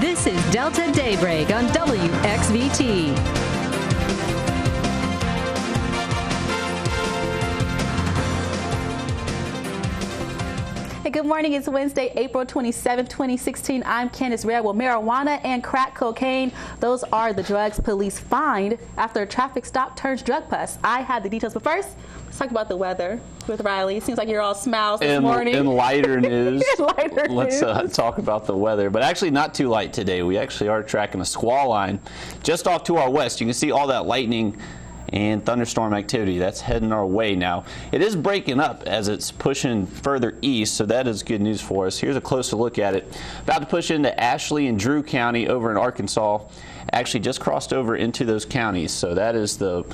This is Delta Daybreak on WXVT. Hey, good morning. It's Wednesday, April 27, 2016. I'm Candace Red. Well, marijuana and crack cocaine, those are the drugs police find after a traffic stop turns drug bust. I have the details, but first, let's talk about the weather with Riley. Seems like you're all smiles this morning. In lighter news, let's talk about the weather, but actually not too light today. We actually are tracking a squall line just off to our west. You can see all that lightning and thunderstorm activity that's heading our way now. It is breaking up as it's pushing further east, so that is good news for us. Here's a closer look at it. About to push into Ashley and Drew County over in Arkansas. Actually just crossed over into those counties, so that is the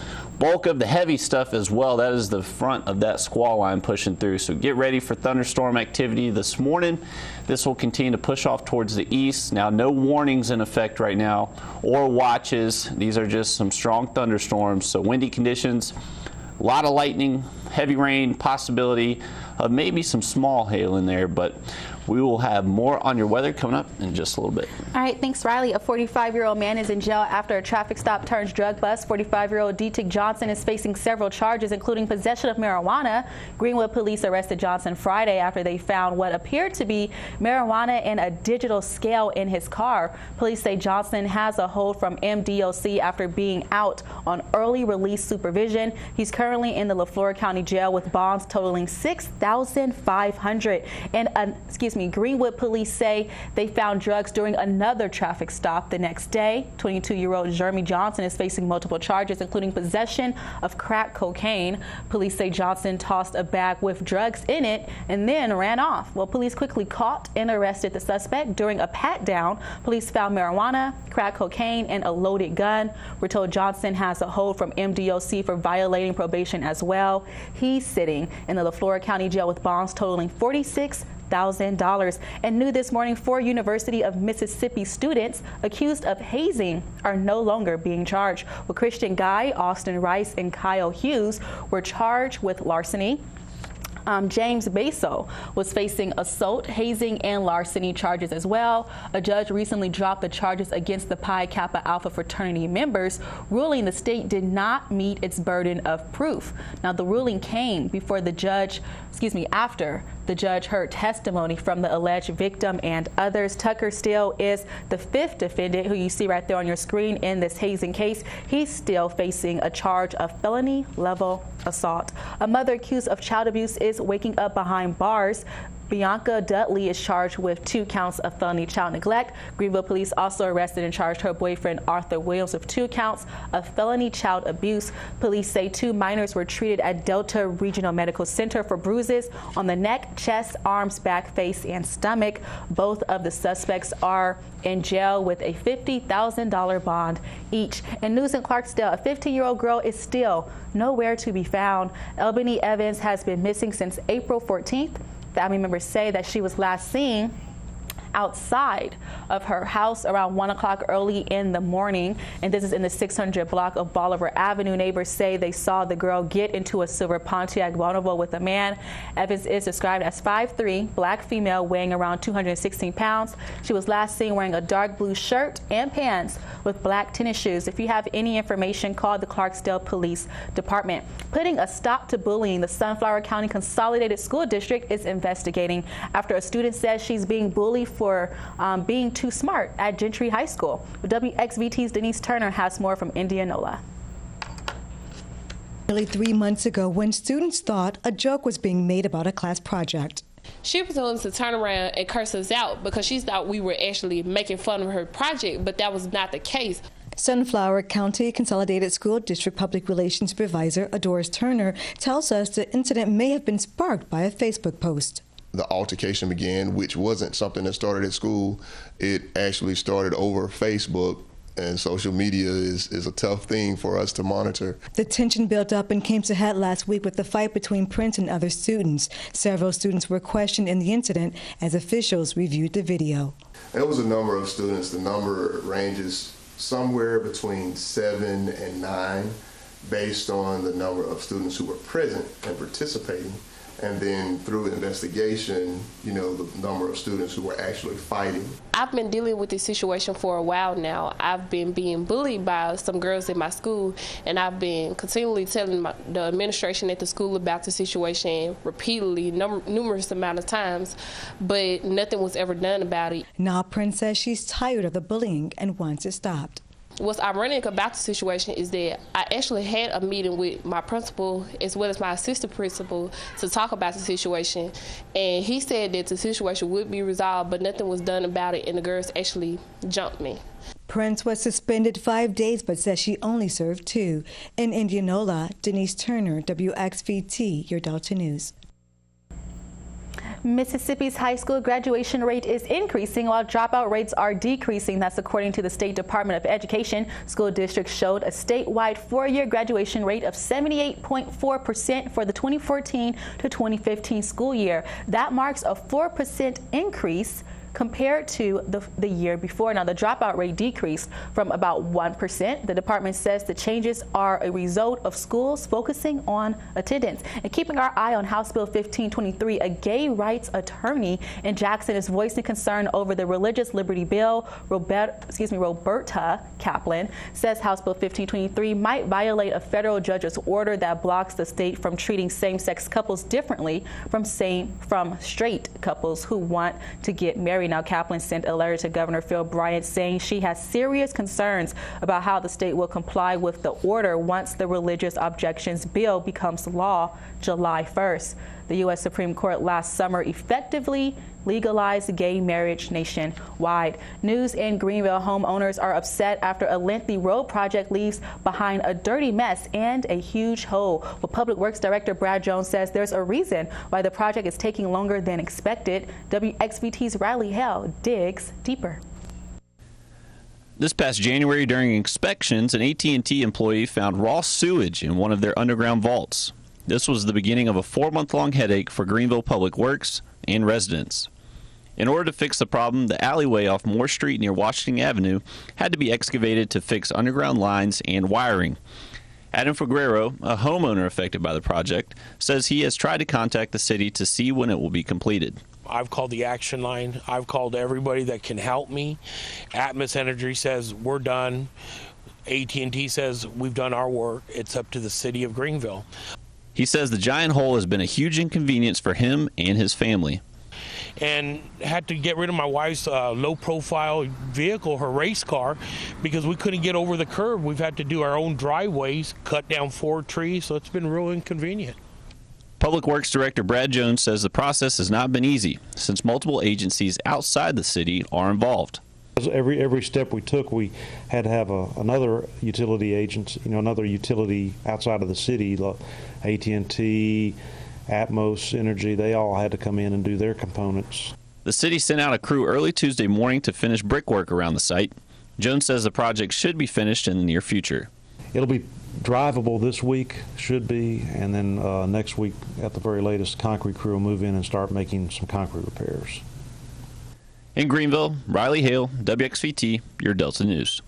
bulk of the heavy stuff as well. That is the front of that squall line pushing through, so get ready for thunderstorm activity this morning. This will continue to push off towards the east. Now, no warnings in effect right now or watches. These are just some strong thunderstorms, so windy conditions, a lot of lightning, heavy rain, possibility of maybe some small hail in there, but we will have more on your weather coming up in just a little bit. All right, thanks, Riley. A 45-year-old man is in jail after a traffic stop turns drug bust. 45-year-old Dietrich Johnson is facing several charges, including possession of marijuana. Greenwood police arrested Johnson Friday after they found what appeared to be marijuana and a digital scale in his car. Police say Johnson has a hold from MDOC after being out on early release supervision. He's currently in the LaFleur County Jail with bonds totaling $6,500. And Greenwood police say they found drugs during another traffic stop the next day. 22-year-old Jeremy Johnson is facing multiple charges, including possession of crack cocaine. Police say Johnson tossed a bag with drugs in it and then ran off. Well, police quickly caught and arrested the suspect. During a pat-down, police found marijuana, crack cocaine, and a loaded gun. We're told Johnson has a hold from MDOC for violating probation as well. He's sitting in the LaFleur County Jail with bonds totaling $46,000. And new this morning, 4 University of Mississippi students accused of hazing are no longer being charged. Well, Christian Guy, Austin Rice, and Kyle Hughes were charged with larceny. James Baso was facing assault, hazing, and larceny charges as well. A judge recently dropped the charges against the Pi Kappa Alpha fraternity members, ruling the state did not meet its burden of proof. Now, the ruling came before the judge, after the judge heard testimony from the alleged victim and others. Tucker Steele is the 5th defendant, who you see right there on your screen in this hazing case. He's still facing a charge of felony level assault. A mother accused of child abuse is waking up behind bars. Bianca Dudley is charged with 2 counts of felony child neglect. Greenville police also arrested and charged her boyfriend Arthur Williams with 2 counts of felony child abuse. Police say 2 minors were treated at Delta Regional Medical Center for bruises on the neck, chest, arms, back, face, and stomach. Both of the suspects are in jail with a $50,000 bond each. In news in Clarksdale, a 15-year-old girl is still nowhere to be found. Albany Evans has been missing since April 14th. Family members say that she was last seen outside of her house around 1 o'clock early in the morning, and this is in the 600 block of Bolivar Avenue. Neighbors say they saw the girl get into a silver Pontiac Bonneville with a man. Evans is described as 5'3", black female, weighing around 216 pounds. She was last seen wearing a dark blue shirt and pants with black tennis shoes. If you have any information, call the Clarksdale Police Department. Putting a stop to bullying, the Sunflower County Consolidated School District is investigating after a student says she's being bullied for being too smart at Gentry High School. WXVT's Denise Turner has more from Indianola. Nearly 3 months ago, when students thought a joke was being made about a class project. She was willing to turn around and curse us out because she thought we were actually making fun of her project, but that was not the case. Sunflower County Consolidated School District Public Relations Supervisor Adoris Turner tells us the incident may have been sparked by a Facebook post. The altercation began, which wasn't something that started at school. It actually started over Facebook, and social media is a tough thing for us to monitor. The tension built up and came to head last week with the fight between Prince and other students. Several students were questioned in the incident as officials reviewed the video. There was a number of students. The number ranges somewhere between 7 and 9 based on the number of students who were present and participating. And then through investigation, you know, the number of students who were actually fighting. I've been dealing with this situation for a while now. I've been being bullied by some girls in my school, and I've been continually telling the administration at the school about the situation repeatedly, numerous amount of times, but nothing was ever done about it. Now Prince says she's tired of the bullying and wants it stopped. What's ironic about the situation is that I actually had a meeting with my principal as well as my assistant principal to talk about the situation, and he said that the situation would be resolved, but nothing was done about it, and the girls actually jumped me. Prince was suspended 5 days but says she only served 2. In Indianola, Denise Turner, WXVT, your Delta News. Mississippi's high school graduation rate is increasing while dropout rates are decreasing. That's according to the State Department of Education. School districts showed a statewide 4-year graduation rate of 78.4% for the 2014 to 2015 school year. That marks a 4% increase compared to the year before. Now, the dropout rate decreased from about 1%. The department says the changes are a result of schools focusing on attendance. And keeping our eye on House Bill 1523, a gay rights attorney in Jackson is voicing concern over the religious liberty bill. Roberta Kaplan says House Bill 1523 might violate a federal judge's order that blocks the state from treating same-sex couples differently from straight couples who want to get married. Now, Kaplan sent a letter to Governor Phil Bryant saying she has serious concerns about how the state will comply with the order once the religious objections bill becomes law July 1st. The U.S. Supreme Court last summer effectively legalized gay marriage nationwide. News in Greenville: homeowners are upset after a lengthy road project leaves behind a dirty mess and a huge hole. Well, Public Works Director Brad Jones says there's a reason why the project is taking longer than expected. WXVT's Riley Hale digs deeper. This past January, during inspections, an AT&T employee found raw sewage in one of their underground vaults. This was the beginning of a 4-month-long headache for Greenville Public Works and residents. In order to fix the problem, the alleyway off Moore Street near Washington Avenue had to be excavated to fix underground lines and wiring. Adam Figueroa, a homeowner affected by the project, says he has tried to contact the city to see when it will be completed. I've called the action line. I've called everybody that can help me. Atmos Energy says we're done. AT&T says we've done our work. It's up to the city of Greenville. He says the giant hole has been a huge inconvenience for him and his family. And had to get rid of my wife's low-profile vehicle, her race car, because we couldn't get over the curb. We've had to do our own driveways, cut down 4 trees, so it's been real inconvenient. Public Works Director Brad Jones says the process has not been easy since multiple agencies outside the city are involved. Every step we took, we had to have another utility agency, another utility outside of the city, AT&T, Atmos Energy. They all had to come in and do their components. The city sent out a crew early Tuesday morning to finish brickwork around the site. Jones says the project should be finished in the near future. It'll be drivable this week, should be, and then next week at the very latest, the concrete crew will move in and start making some concrete repairs. In Greenville, Riley Hale, WXVT, your Delta News.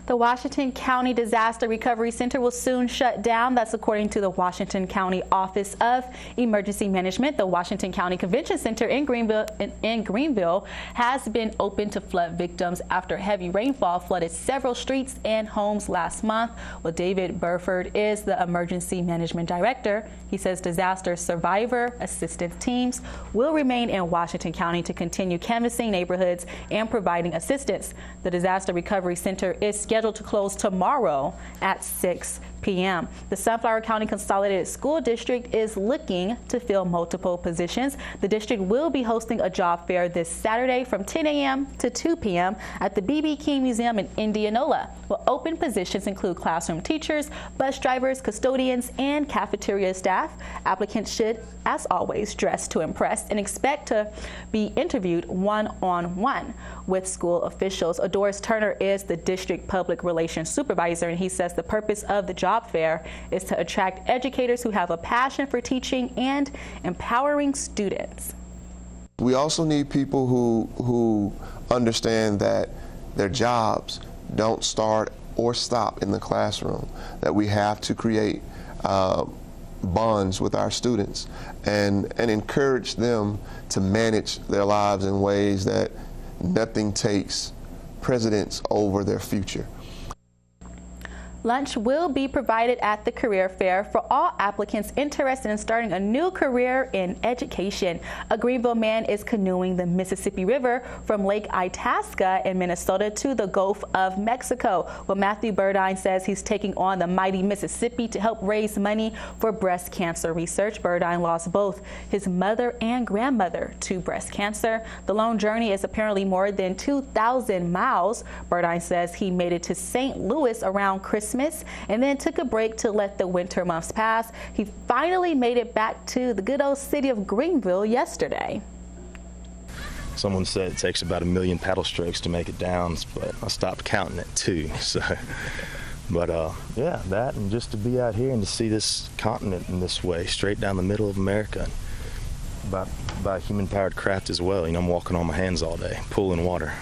The Washington County Disaster Recovery Center will soon shut down. That's according to the Washington County Office of Emergency Management. The Washington County Convention Center in Greenville has been open to flood victims after heavy rainfall flooded several streets and homes last month. Well, David Burford is the Emergency Management Director. He says disaster survivor assistance teams will remain in Washington County to continue canvassing neighborhoods and providing assistance. The Disaster Recovery Center is scheduled to close tomorrow at 6 p.m. The Sunflower County Consolidated School District is looking to fill multiple positions. The district will be hosting a job fair this Saturday from 10 a.m. to 2 p.m. at the B.B. King Museum in Indianola. Well, open positions include classroom teachers, bus drivers, custodians, and cafeteria staff. Applicants should, as always, dress to impress and expect to be interviewed one-on-one with school officials. Doris Turner is the district public relations supervisor, and he says the purpose of the job fair is to attract educators who have a passion for teaching and empowering students. We also need people who understand that their jobs don't start or stop in the classroom, that we have to create bonds with our students and encourage them to manage their lives in ways that nothing takes precedence over their future. Lunch will be provided at the career fair for all applicants interested in starting a new career in education. A Greenville man is canoeing the Mississippi River from Lake Itasca in Minnesota to the Gulf of Mexico. Well, Matthew Burdine says he's taking on the mighty Mississippi to help raise money for breast cancer research. Burdine lost both his mother and grandmother to breast cancer. The lone journey is apparently more than 2,000 miles. Burdine says he made it to St. Louis around Christmas and then took a break to let the winter months pass. He finally made it back to the good old city of Greenville yesterday. Someone said it takes about 1 million paddle strokes to make it down, but I stopped counting it too. So, but yeah, that and just to be out here and to see this continent in this way, straight down the middle of America, by human-powered craft as well. You know, I'm walking on my hands all day, pulling water.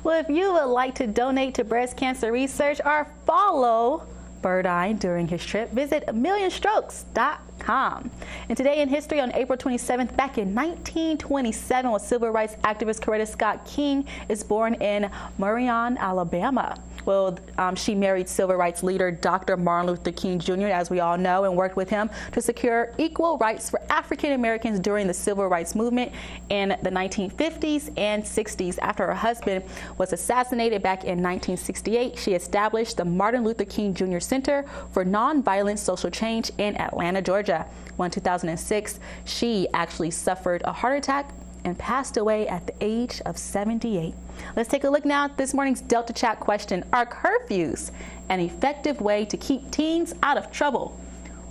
Well, if you would like to donate to breast cancer research or follow Burdine during his trip, visit AmillionStrokes.com. And today in history, on April 27th, back in 1927, when civil rights activist Coretta Scott King is born in Marion, Alabama. Well, she married civil rights leader Dr. Martin Luther King Jr., as we all know, and worked with him to secure equal rights for African Americans during the civil rights movement in the 1950s and 60s. After her husband was assassinated back in 1968, she established the Martin Luther King Jr. Center for Nonviolent Social Change in Atlanta, Georgia. Well, in 2006, she actually suffered a heart attack and passed away at the age of 78. Let's take a look now at this morning's Delta Chat question. Are curfews an effective way to keep teens out of trouble?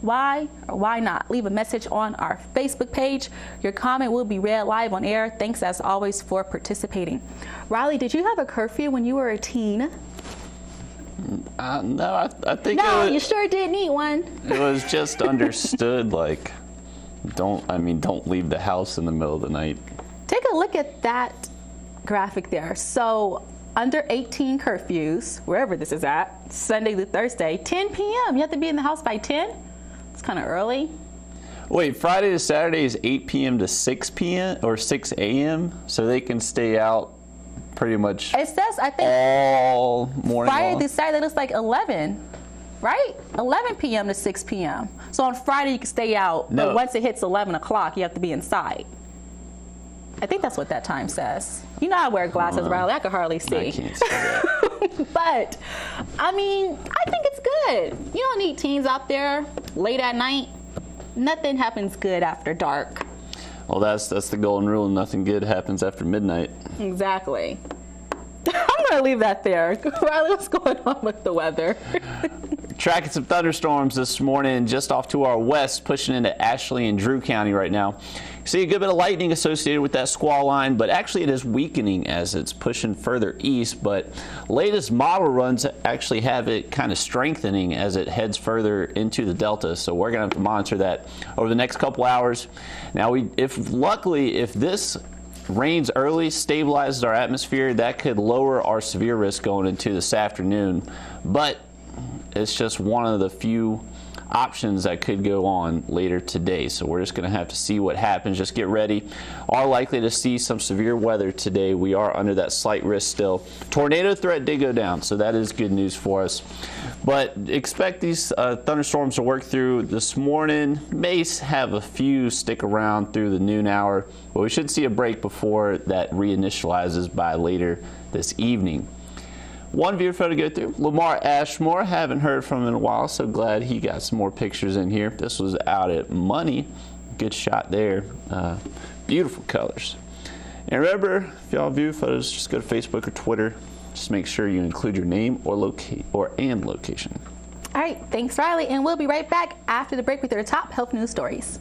Why or why not? Leave a message on our Facebook page. Your comment will be read live on air. Thanks as always for participating. Riley, did you have a curfew when you were a teen? No, I think no, you sure did need one. It was just understood, like, don't leave the house in the middle of the night. Take a look at that graphic there. So under 18 curfews, wherever this is at, Sunday to Thursday, 10 p.m. You have to be in the house by 10? It's kind of early. Wait, Friday to Saturday is 8 p.m. to 6 p.m. or 6 a.m. so they can stay out pretty much it says, I think, all morning Friday long. to Saturday looks like 11, right? 11 p.m. to 6 p.m. So on Friday you can stay out, but once it hits 11 o'clock, you have to be inside. I think that's what that time says. You know I wear glasses, Riley. I can hardly see. I can't see that. But, I mean, I think it's good. You don't need teens out there late at night. Nothing happens good after dark. Well, that's the golden rule. Nothing good happens after midnight. Exactly. I'm going to leave that there. Riley, what's going on with the weather? Tracking some thunderstorms this morning just off to our west, pushing into Ashley and Drew County right now. You see a good bit of lightning associated with that squall line, but actually it is weakening as it's pushing further east. But latest model runs actually have it kind of strengthening as it heads further into the delta. So we're going to have to monitor that over the next couple hours. Now, if this rains early, stabilizes our atmosphere, that could lower our severe risk going into this afternoon. But it's just one of the few options that could go on later today. So we're just going to have to see what happens. Just get ready. Are likely to see some severe weather today. We are under that slight risk still. Tornado threat did go down, so that is good news for us. But expect these thunderstorms to work through this morning. May have a few stick around through the noon hour, but we should see a break before that reinitializes by later this evening. One viewer photo to go through. Lamar Ashmore, haven't heard from him in a while, so glad he got some more pictures in here. This was out at Money. Good shot there. Beautiful colors. And remember, if y'all view photos, just go to Facebook or Twitter. Just make sure you include your name and location. All right, thanks, Riley, and we'll be right back after the break with your top health news stories.